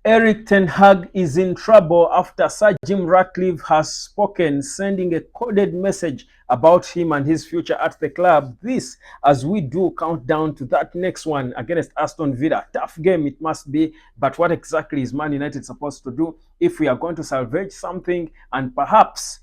Erik Ten Hag is in trouble after Sir Jim Ratcliffe has spoken, sending a coded message about him and his future at the club. This, as we do countdown to that next one against Aston Villa. Tough game it must be, but what exactly is Man United supposed to do if we are going to salvage something and perhaps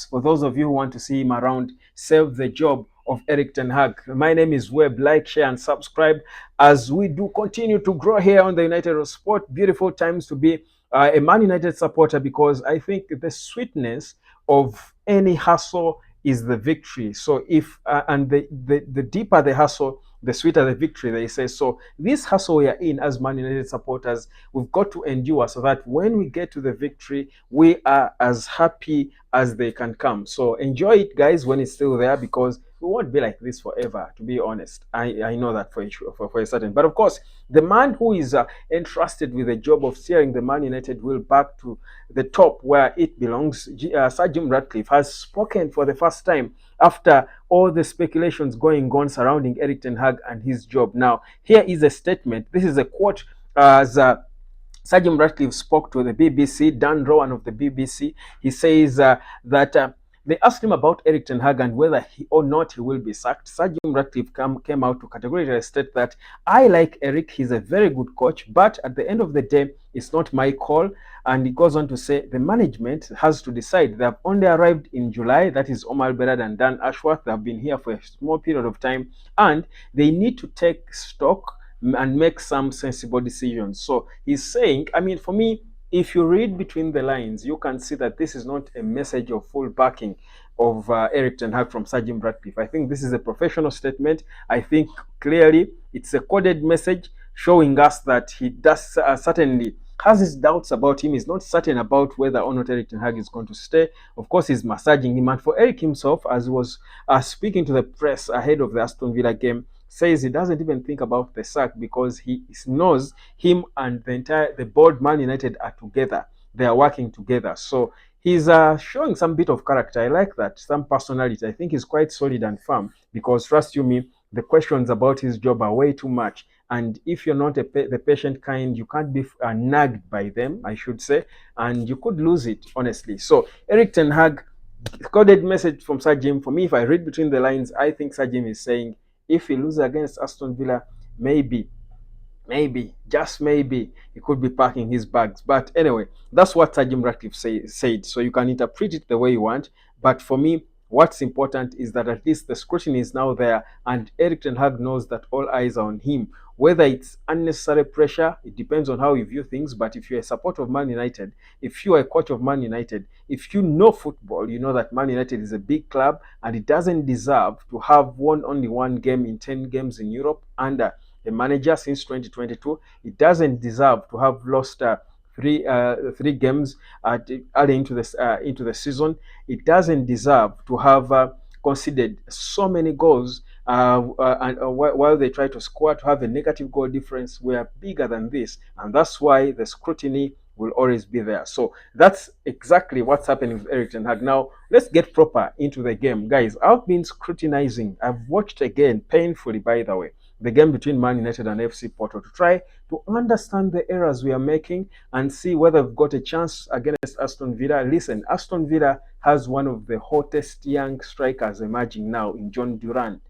for those of you who want to see him around, save the job of Erik Ten Hag. My name is Webb. Like, share, and subscribe as we do continue to grow here on the United of Sport. Beautiful times to be a Man United supporter, because I think the sweetness of any hustle is the victory. So if and the deeper the hustle, the sweeter the victory, they say. So this hustle we are in as Man United supporters, we've got to endure so that when we get to the victory, we are as happy as they can come. So enjoy it, guys, when it's still there, because we won't be like this forever, to be honest. I know that for a certain. But of course, the man who is entrusted with the job of steering the Man United wheel back to the top where it belongs, Sir Jim Ratcliffe, has spoken for the first time after all the speculations going on surrounding Erik Ten Hag and his job. Now, here is a statement. This is a quote as Sir Jim Ratcliffe spoke to the BBC, Dan Rowan of the BBC. He says that they asked him about Erik Ten Hag and whether he or not he will be sacked. Sir Jim Ratcliffe came out to categorically state that I like Erik, he's a very good coach, but at the end of the day, it's not my call. And he goes on to say the management has to decide. They have only arrived in July. That is Omar Berrad and Dan Ashworth. They have been here for a small period of time, and they need to take stock and make some sensible decisions. So he's saying, I mean, for me, if you read between the lines, you can see that this is not a message of full backing of Erik Ten Hag from Sir Jim Ratcliffe. I think this is a professional statement. I think clearly it's a coded message showing us that he does certainly has his doubts about him. He's not certain about whether or not Erik Ten Hag is going to stay. Of course, he's massaging him. And for Erik himself, as he was speaking to the press ahead of the Aston Villa game, says he doesn't even think about the sack because he knows him and the board Man United are together. They are working together. So he's showing some bit of character. I like that. Some personality. I think he's quite solid and firm, because trust you me, the questions about his job are way too much. And if you're not the patient kind, you can't be nagged by them, I should say, and you could lose it, honestly. So Erik Ten Hag, coded message from Sir Jim. For me, if I read between the lines, I think Sir Jim is saying, if he loses against Aston Villa, maybe, just maybe, he could be packing his bags. But anyway, that's what Sir Jim Ratcliffe said. So you can interpret it the way you want. But for me, what's important is that at least the scrutiny is now there, and Erik Ten Hag knows that all eyes are on him. Whether it's unnecessary pressure, it depends on how you view things. But if you're a supporter of Man United, if you are a coach of Man United, if you know football, you know that Man United is a big club and it doesn't deserve to have won only one game in 10 games in Europe under a manager since 2022. It doesn't deserve to have lost three games early into the season. It doesn't deserve to have conceded so many goals while they try to score, to have a negative goal difference. We are bigger than this, and that's why the scrutiny will always be there. So that's exactly what's happening with Erik Ten Hag. Now let's get proper into the game, guys. I've been scrutinizing. I've watched again, painfully, by the way, the game between Man United and FC Porto to try to understand the errors we are making and see whether we've got a chance against Aston Villa. Listen, Aston Villa has one of the hottest young strikers emerging now in John Duran.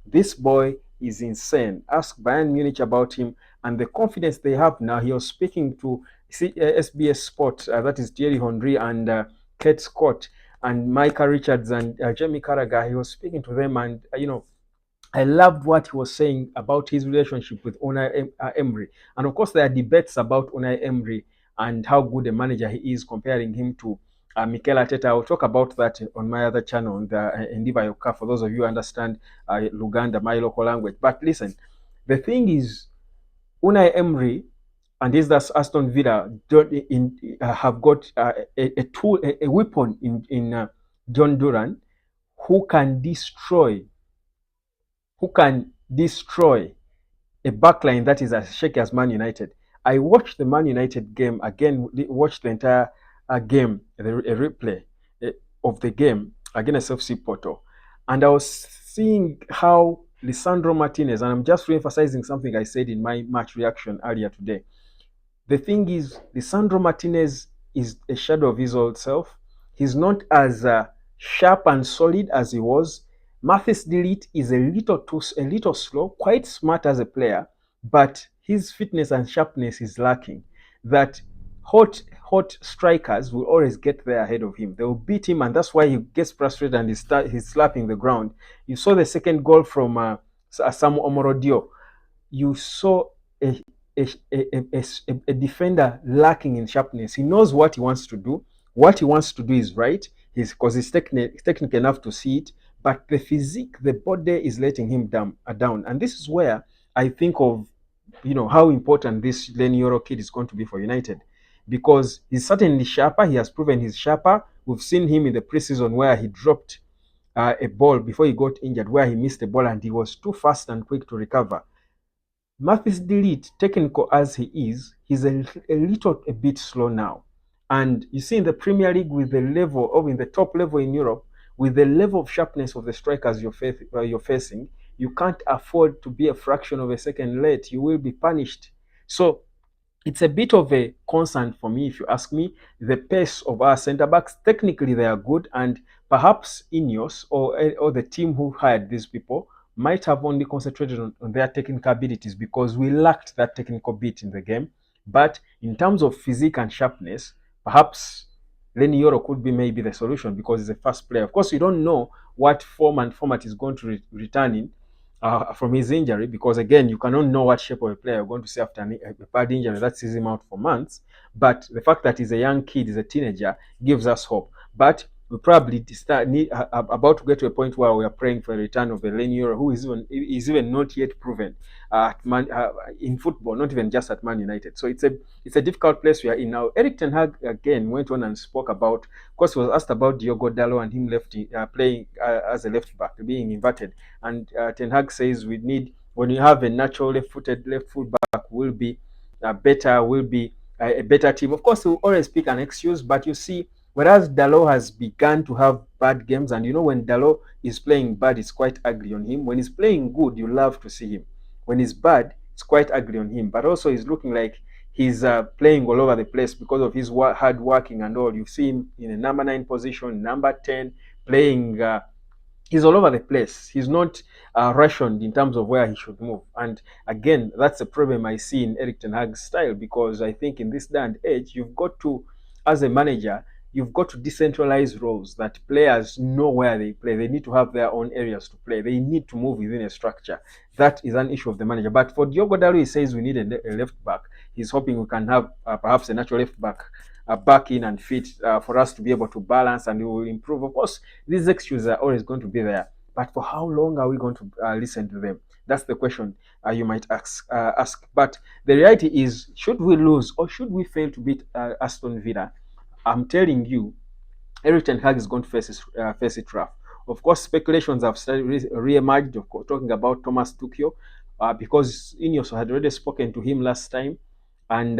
This boy is insane. Ask Bayern Munich about him and the confidence they have now. He was speaking to SBS Sport, that is Thierry Henry and Kate Scott and Micah Richards and Jamie Carragher. He was speaking to them, and I loved what he was saying about his relationship with Unai Emery. And of course, there are debates about Unai Emery and how good a manager he is, comparing him to Mikel Arteta. I'll talk about that on my other channel, on the Ndiva Yoka, for those of you who understand Luganda, my local language. But listen, the thing is, Unai Emery and that's Aston Villa have got a tool, a weapon in John Duran, who can destroy a backline that is as shaky as Man United. I watched the Man United game again, watched the entire game, a replay of the game against FC Porto, and I was seeing how Lisandro Martinez, and I'm just re-emphasizing something I said in my match reaction earlier today, The thing is, Lisandro Martinez is a shadow of his old self. He's not as sharp and solid as he was. Mathis Delete is a little slow, quite smart as a player, but his fitness and sharpness is lacking. That hot strikers will always get there ahead of him. They will beat him, and that's why he gets frustrated and he's slapping the ground. You saw the second goal from Samu Omorodio. You saw a, a defender lacking in sharpness. He knows what he wants to do. What he wants to do is right. Because he's technical enough to see it, but the physique, the body is letting him down. And this is where I think of, how important this Lenny Yoro kid is going to be for United, because he's certainly sharper. He has proven he's sharper. We've seen him in the preseason where he dropped a ball before he got injured, where he missed the ball and he was too fast and quick to recover. Mathis Delete, technical as he is, he's a bit slow now. And you see in the Premier League with the level, or in the top level in Europe, with the level of sharpness of the strikers you're facing, you can't afford to be a fraction of a second late. You will be punished. So it's a bit of a concern for me, if you ask me. The pace of our centre backs, technically they are good, and perhaps Ineos or the team who hired these people might have only concentrated on their technical abilities because we lacked that technical bit in the game. But in terms of physique and sharpness, perhaps Lenny Yoro could be maybe the solution because he's a fast player. Of course, we don't know what form and format is going to return in from his injury, because again, you cannot know what shape of a player you're going to see after a bad injury that sees him out for months. But the fact that he's a young kid, he's a teenager, gives us hope. But we probably about to get to a point where we are praying for a return of a Euro, who is even not yet proven in football, not even just at Man United. So it's a difficult place we are in now. Erik Ten Hag again went on and spoke about. Of course, he was asked about Diogo Dalot and him playing as a left back, being inverted. And Ten Hag says we need, when you have a natural left-footed left full back, will be a better team. Of course, he'll always pick an excuse, but you see, whereas Dalot has begun to have bad games, and when Dalot is playing bad, it's quite ugly on him. When he's playing good, you love to see him. When he's bad, it's quite ugly on him. But also, he's looking like he's playing all over the place because of his hard working and all. You see him in a number 9 position, number 10, playing. He's all over the place. He's not rationed in terms of where he should move. And again, that's a problem I see in Erik Ten Hag's style, because I think in this day and age, you've got to, as a manager, you've got to decentralize roles, that players know where they play. They need to have their own areas to play. They need to move within a structure. That is an issue of the manager. But for Diogo Dalot, he says we need a left back. He's hoping we can have perhaps a natural left back back in and fit for us to be able to balance, and we will improve. Of course, these excuses are always going to be there, but for how long are we going to listen to them? That's the question you might ask. But the reality is, should we lose or should we fail to beat Aston Villa? I'm telling you, Erik Ten Hag is going to face it rough. Of course, speculations have started re-emerged, talking about Thomas Tuchel, because Ineos had already spoken to him last time, and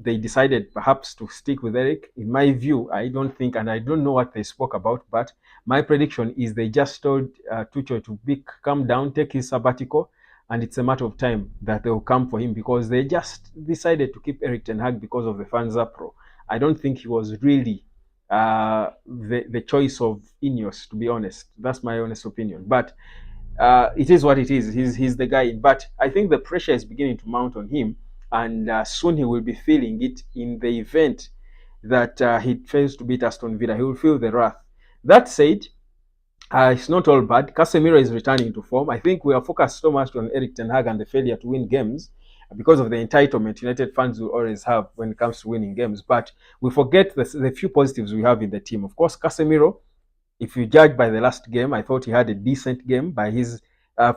they decided perhaps to stick with Erik. In my view, I don't think, and I don't know what they spoke about, but my prediction is they just told Tuchel to come down, take his sabbatical, and it's a matter of time that they will come for him, because they just decided to keep Erik Ten Hag because of the fans uproar. I don't think he was really the choice of Ineos, to be honest. That's my honest opinion. But it is what it is. He's the guy. But I think the pressure is beginning to mount on him, and soon he will be feeling it in the event that he fails to beat Aston Villa. He will feel the wrath. That said, it's not all bad. Casemiro is returning to form. I think we are focused so much on Erik Ten Hag and the failure to win games because of the entitlement United fans will always have when it comes to winning games. But we forget the few positives we have in the team. Of course, Casemiro, if you judge by the last game, I thought he had a decent game by his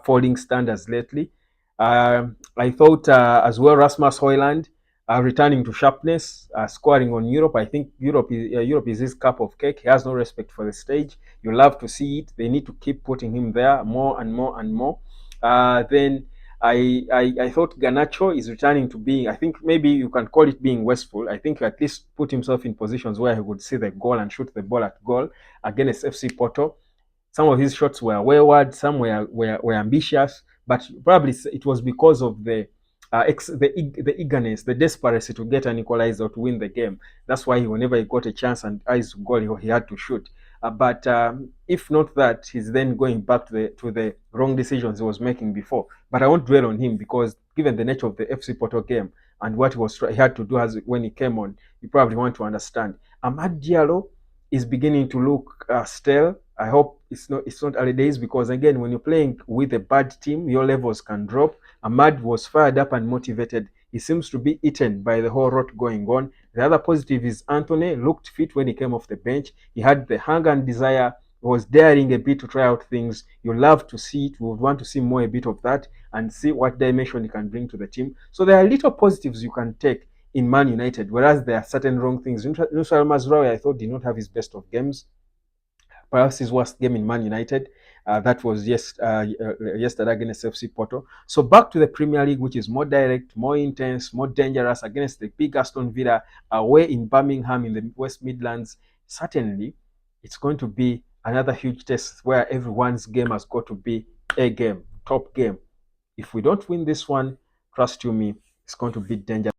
falling standards lately. I thought as well Rasmus Højlund returning to sharpness, scoring on Europe. I think Europe is his cup of cake. He has no respect for the stage. You love to see it. They need to keep putting him there more and more and more. Then I thought Garnacho is returning to being, I think maybe you can call it being wasteful. I think at least put himself in positions where he would see the goal and shoot the ball at goal against FC Porto. Some of his shots were wayward, some were ambitious, but probably it was because of the the eagerness, the desperation to get an equalizer or to win the game. That's why whenever he got a chance and eyes goal, he had to shoot. But if not that, he's then going back to the wrong decisions he was making before. But I won't dwell on him because given the nature of the FC Porto game and what he had to do as when he came on, you probably want to understand. Amad Diallo is beginning to look stale. I hope it's not early days because again, when you're playing with a bad team, your levels can drop. Ahmad was fired up and motivated. He seems to be eaten by the whole rot going on. The other positive is Anthony looked fit when he came off the bench. He had the hunger and desire. He was daring a bit to try out things. You love to see it. We would want to see more a bit of that and see what dimension he can bring to the team. So there are little positives you can take in Man United, whereas there are certain wrong things. Nusra Mazraoui, I thought, did not have his best of games. Perhaps his worst game in Man United. That was yesterday against FC Porto. So back to the Premier League, which is more direct, more intense, more dangerous against the big Aston Villa away in Birmingham in the West Midlands. Certainly, it's going to be another huge test where everyone's game has got to be a game, top game. If we don't win this one, trust you me, it's going to be dangerous.